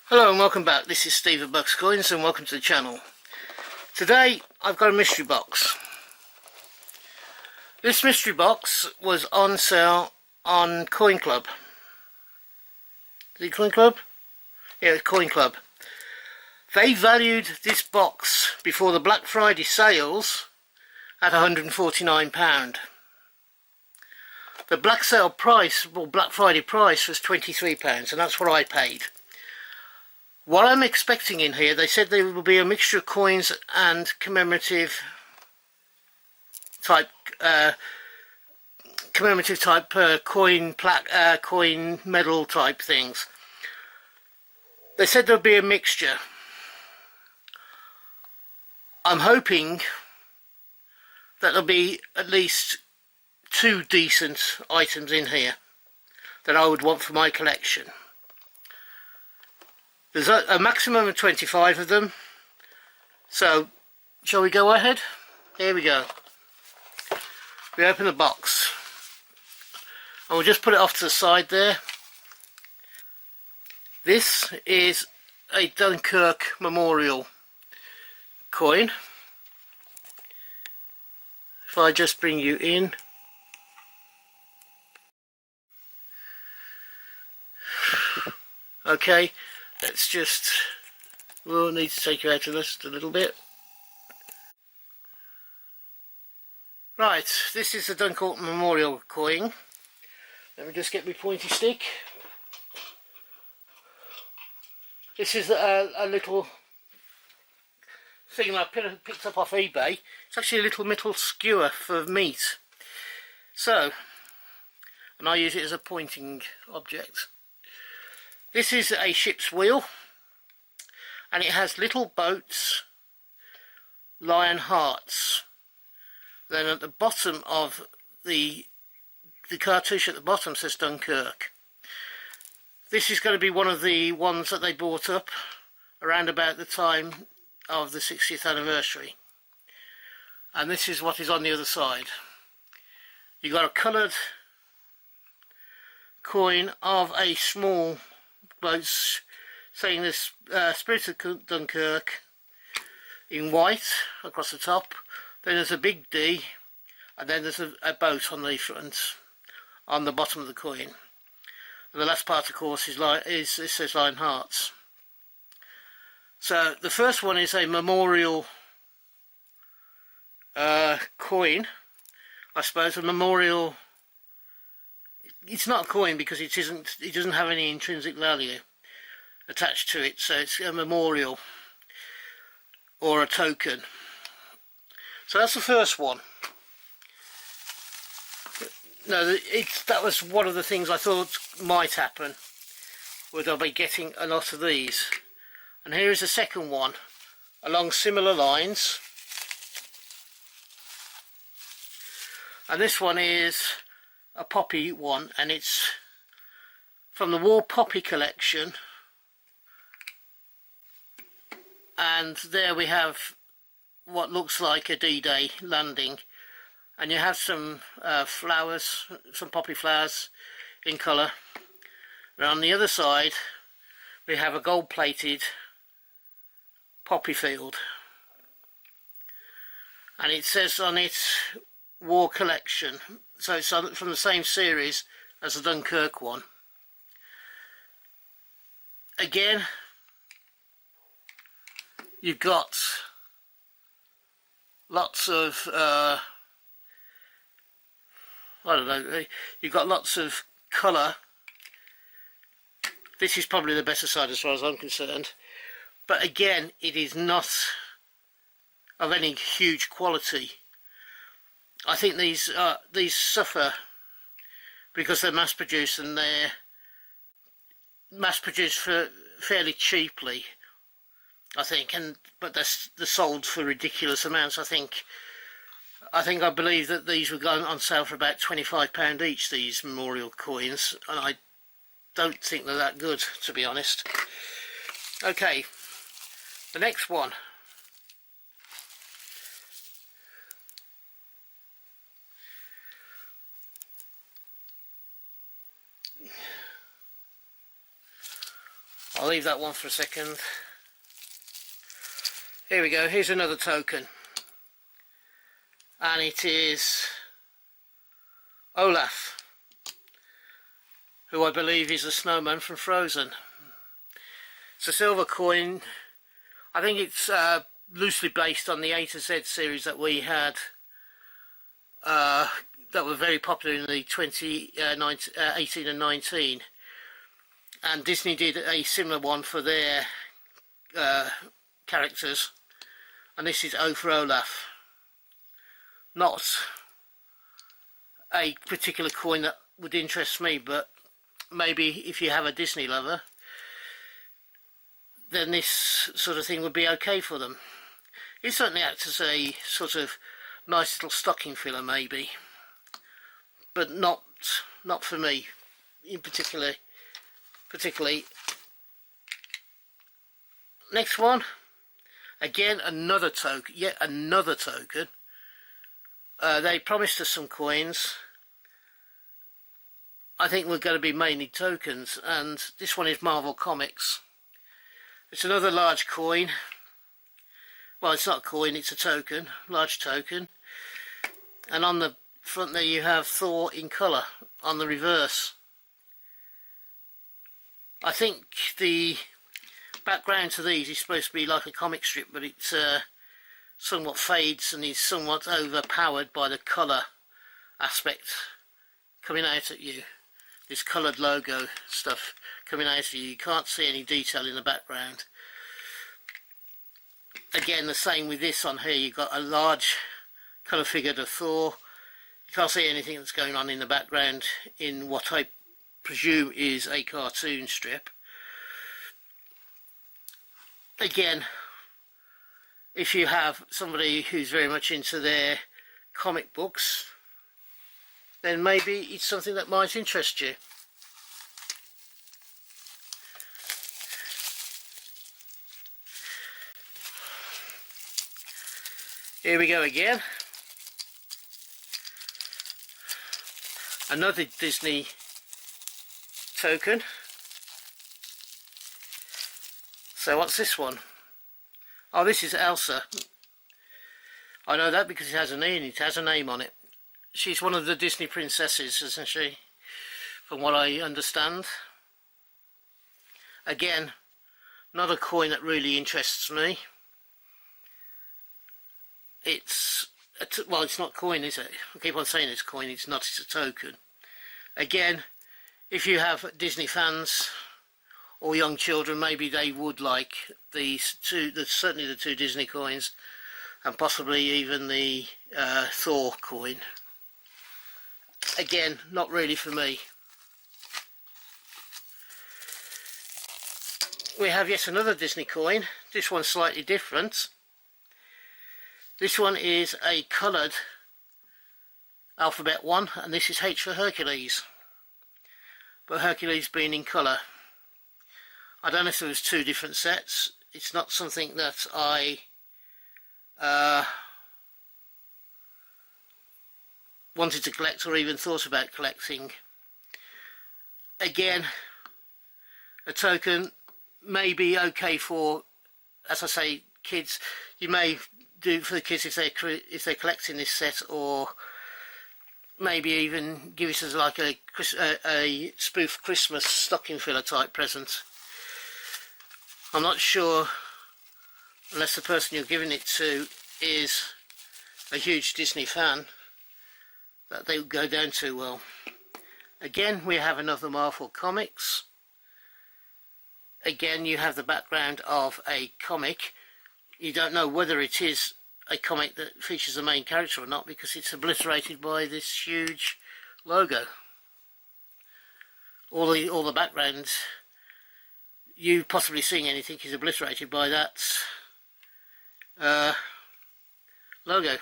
Hello and welcome back. This is Steve at Bucks Coins and welcome to the channel. Today I've got a mystery box. This mystery box was on sale on Koin Club. Is it Koin Club? Yeah, it's Koin Club. They valued this box before the Black Friday sales at £149. The Black Sale price, or Black Friday price, was £23 and that's what I paid. What I'm expecting in here, they said there will be a mixture of coins and commemorative type coin plaque, coin medal type things. They said there'll be a mixture. I'm hoping that there'll be at least 2 decent items in here that I would want for my collection. There's a maximum of 25 of them, so shall we go ahead? Here we go. We open the box and we'll just put it off to the side there. This is a Dunkirk memorial coin. If I just bring you in. Okay. We'll need to take you out of this a little bit. Right, this is the Dunkirk Memorial coin. Let me just get my pointy stick. This is a little thing I picked up off eBay. It's actually a little metal skewer for meat. So, and I use it as a pointing object. This is a ship's wheel, and it has little boats, lion hearts. Then at the bottom of the cartouche at the bottom says Dunkirk. This is going to be one of the ones that they bought up around about the time of the 60th anniversary. And this is what is on the other side. You got a coloured coin of a small boats saying this Spirit of Dunkirk in white across the top. Then there's a big D, and then there's a boat on the front, on the bottom of the coin. And the last part, of course, it says Lion Hearts. So the first one is a memorial coin, I suppose. A memorial. It's not a coin because it doesn't have any intrinsic value attached to it, so it's a memorial or a token. So that's the first one. No, that was one of the things I thought might happen, would I be getting a lot of these. And here is the second one along similar lines, and this one is a poppy one, and it's from the War Poppy collection. And there we have what looks like a D-Day landing, and you have some flowers, some poppy flowers in colour. And on the other side we have a gold-plated poppy field, and it says on it War Collection, so it's from the same series as the Dunkirk one. Again, you've got lots of I don't know, you've got lots of colour. This is probably the better side as far as I'm concerned, but again, it is not of any huge quality. I think these suffer because they're mass produced, and they're mass produced for fairly cheaply, I think, but they're sold for ridiculous amounts. I believe that these were going on sale for about £25 each, these memorial coins, and I don't think they're that good, to be honest. Okay, the next one. I'll leave that one for a second. Here we go, here's another token. And it is Olaf, who I believe is the snowman from Frozen. It's a silver coin. I think it's loosely based on the A to Z series that we had, that were very popular in the 18 and 19. And Disney did a similar one for their characters. And this is O for Olaf. Not a particular coin that would interest me, but maybe if you have a Disney lover, then this sort of thing would be okay for them. It certainly acts as a sort of nice little stocking filler maybe, but not for me in particularly. Next one, again another token, yet another token. They promised us some coins. I think we're going to be mainly tokens, and this one is Marvel Comics. It's another large coin. Well, it's not a coin, it's a token, large token. And on the front there you have Thor in colour on the reverse. I think the background to these is supposed to be like a comic strip, but it somewhat fades and is somewhat overpowered by the colour aspect coming out at you. This coloured logo stuff coming out at you. You can't see any detail in the background. Again, the same with this on here. You've got a large colour figure of Thor. You can't see anything that's going on in the background in what I presume is a cartoon strip. Again, if you have somebody who's very much into their comic books, then maybe it's something that might interest you. Here we go again. Another Disney token. So what's this one? Oh, this is Elsa. I know that because it has a name, it has a name on it. She's one of the Disney princesses, isn't she? From what I understand. Again, not a coin that really interests me. It's well, it's not coin, is it? I keep on saying it's coin. It's not. It's a token. Again, if you have Disney fans or young children, maybe they would like these two. Certainly the two Disney coins, and possibly even the Thor coin. Again, not really for me. We have yet another Disney coin. This one's slightly different. This one is a coloured alphabet one, and this is H for Hercules. But Hercules being in colour. I don't know if there was two different sets. It's not something that I wanted to collect or even thought about collecting. Again, a token may be okay for, as I say, kids. You may do for the kids if they're collecting this set, or maybe even give it as like a spoof Christmas stocking filler type present. I'm not sure, unless the person you're giving it to is a huge Disney fan, that they would go down too well. Again, we have another Marvel Comics. Again, you have the background of a comic. You don't know whether it is a comic that features the main character or not, because it's obliterated by this huge logo. All the background you possibly seeing anything is obliterated by that logo.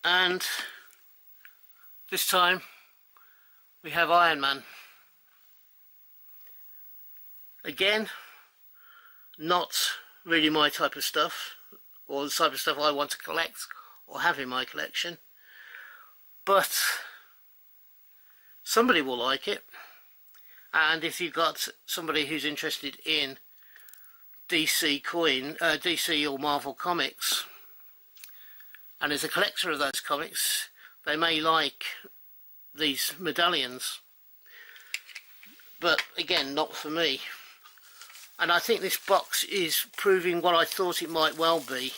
And this time we have Iron Man. Again, not really my type of stuff, or the type of stuff I want to collect or have in my collection, but somebody will like it. And if you've got somebody who's interested in DC or Marvel comics, and is a collector of those comics, they may like these medallions. But again, not for me. And I think this box is proving what I thought it might well be,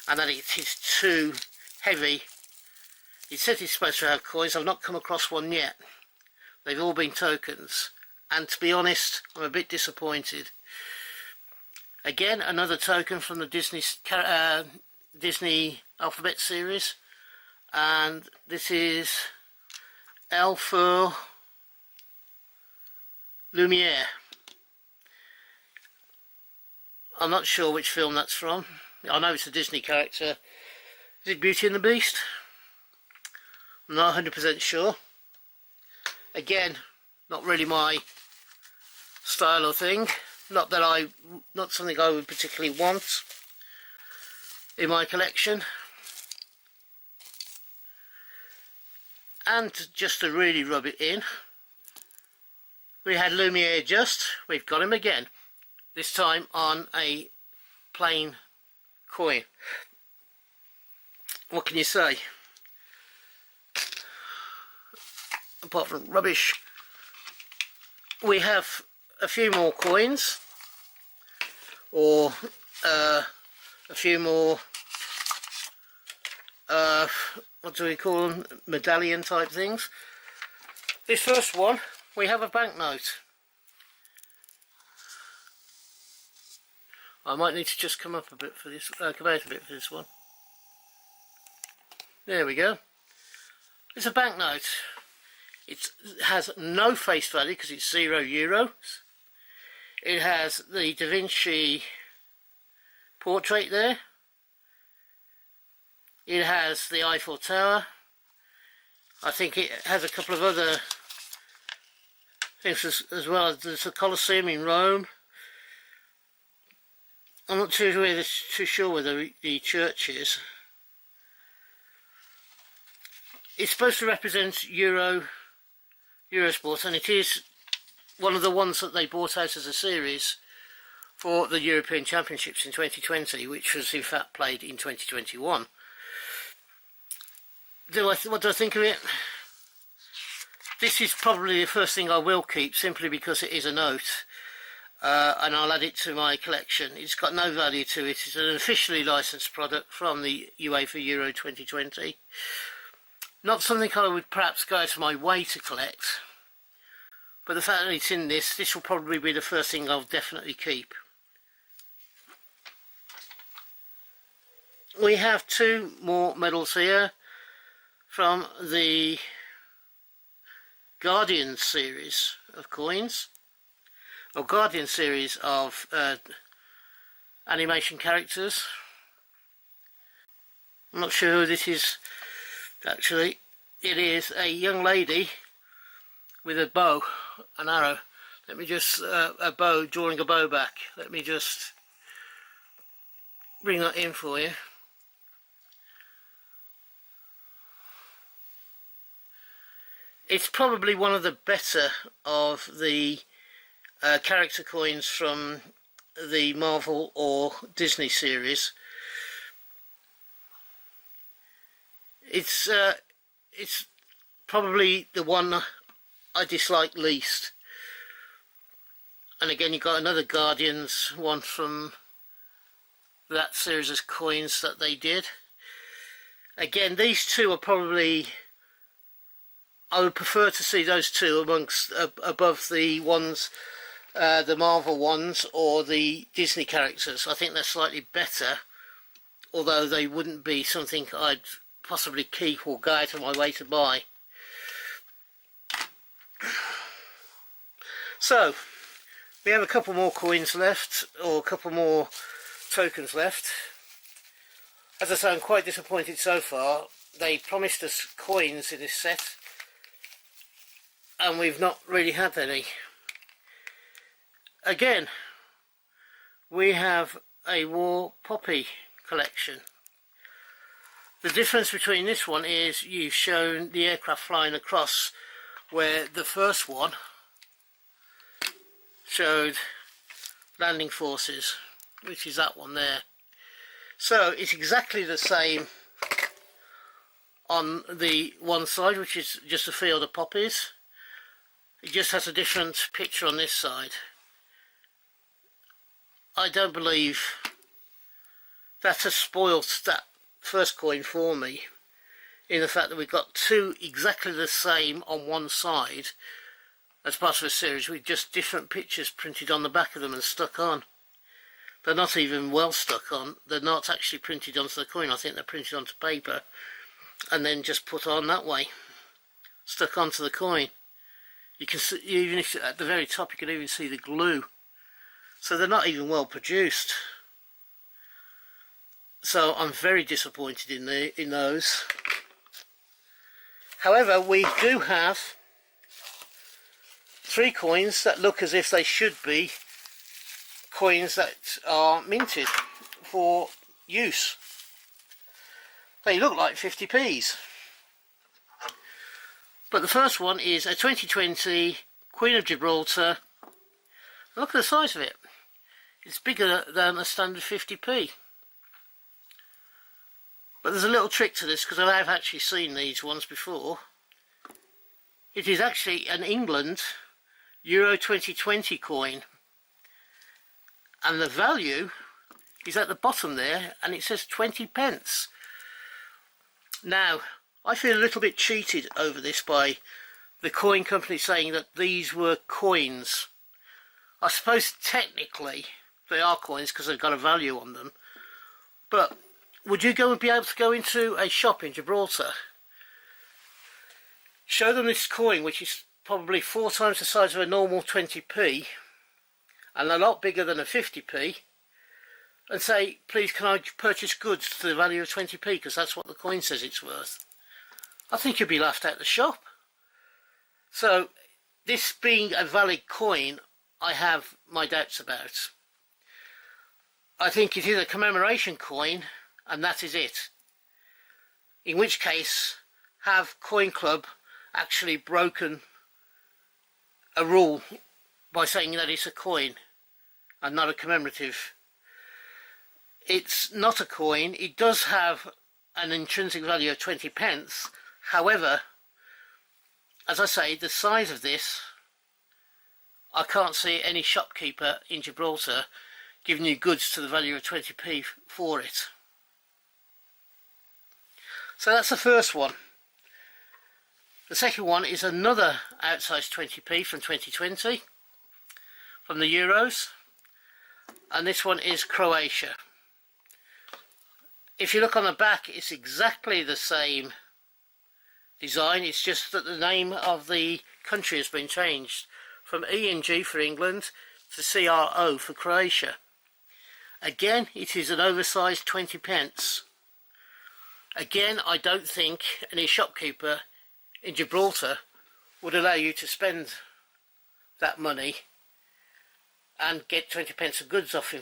and that it is too heavy. It said it's supposed to have coins. I've not come across one yet. They've all been tokens, and to be honest, I'm a bit disappointed. Again, another token from the Disney alphabet series, and this is L for Lumiere. I'm not sure which film that's from. I know it's a Disney character. Is it Beauty and the Beast? I'm not 100% sure. Again, not really my style or thing. Not something I would particularly want in my collection. And just to really rub it in, we had Lumiere we've got him again. This time on a plain coin. What can you say? Apart from rubbish. We have a few more coins, or a few more, what do we call them, medallion type things. This first one, we have a banknote. I might need to just come up a bit for this, come out a bit for this one. There we go. It's a banknote. It has no face value because it's €0. It has the Da Vinci portrait there. It has the Eiffel Tower. I think it has a couple of other things as well. There's the Colosseum in Rome. I'm not too sure whether the church is. It's supposed to represent Eurosport, and it is one of the ones that they bought out as a series for the European Championships in 2020, which was in fact played in 2021. What do I think of it? This is probably the first thing I will keep, simply because it is a note. And I'll add it to my collection. It's got no value to it. It's an officially licensed product from the UEFA Euro 2020. Not something I would perhaps go out of my way to collect, but the fact that it's in this will probably be the first thing I'll definitely keep. We have two more medals here from the Guardian series of coins. Or Guardian series of animation characters. I'm not sure who this is actually. It is a young lady with a bow, an arrow. Let me just, a bow, drawing a bow back. Let me just bring that in for you. It's probably one of the better of the character coins from the Marvel or Disney series. It's probably the one I dislike least. And again, you've got another Guardians one from that series of coins that they did. Again, these two are probably, I would prefer to see those two amongst above the ones, the Marvel ones or the Disney characters. I think they're slightly better, although they wouldn't be something I'd possibly keep or go out of my way to buy. So we have a couple more coins left, or a couple more tokens left. As I say, I'm quite disappointed so far. They promised us coins in this set, and we've not really had any. Again, we have a War Poppy collection. The difference between this one is you've shown the aircraft flying across, where the first one showed landing forces, which is that one there. So it's exactly the same on the one side, which is just a field of poppies. It just has a different picture on this side. I don't believe that has spoilt that first coin for me, in the fact that we've got two exactly the same on one side as part of a series with just different pictures printed on the back of them and stuck on. They're not even well stuck on, they're not actually printed onto the coin. I think they're printed onto paper and then just put on that way, stuck onto the coin. You can see, even if at the very top, you can even see the glue. So they're not even well produced. So I'm very disappointed in those. However, we do have 3 coins that look as if they should be coins that are minted for use. They look like 50p's. But the first one is a 2020 Queen of Gibraltar. Look at the size of it. It's bigger than a standard 50p. But there's a little trick to this, because I have actually seen these ones before. It is actually an England Euro 2020 coin. And the value is at the bottom there, and it says 20p. Now, I feel a little bit cheated over this by the coin company saying that these were coins. I suppose technically they are coins because they've got a value on them. But would you be able to go into a shop in Gibraltar, show them this coin, which is probably 4 times the size of a normal 20p and a lot bigger than a 50p, and say, please can I purchase goods to the value of 20p because that's what the coin says it's worth? I think you'd be laughed out the shop. So this being a valid coin, I have my doubts about. I think it is a commemoration coin, and that is it. In which case, have Koin Club actually broken a rule by saying that it's a coin and not a commemorative? It's not a coin. It does have an intrinsic value of 20p. However, as I say, the size of this, I can't see any shopkeeper in Gibraltar giving you goods to the value of 20p for it. So that's the first one. The second one is another outsized 20p from 2020, from the Euros, and this one is Croatia. If you look on the back, it's exactly the same design, it's just that the name of the country has been changed from ENG for England to CRO for Croatia. Again, it is an oversized 20p. Again, I don't think any shopkeeper in Gibraltar would allow you to spend that money and get 20p of goods off him.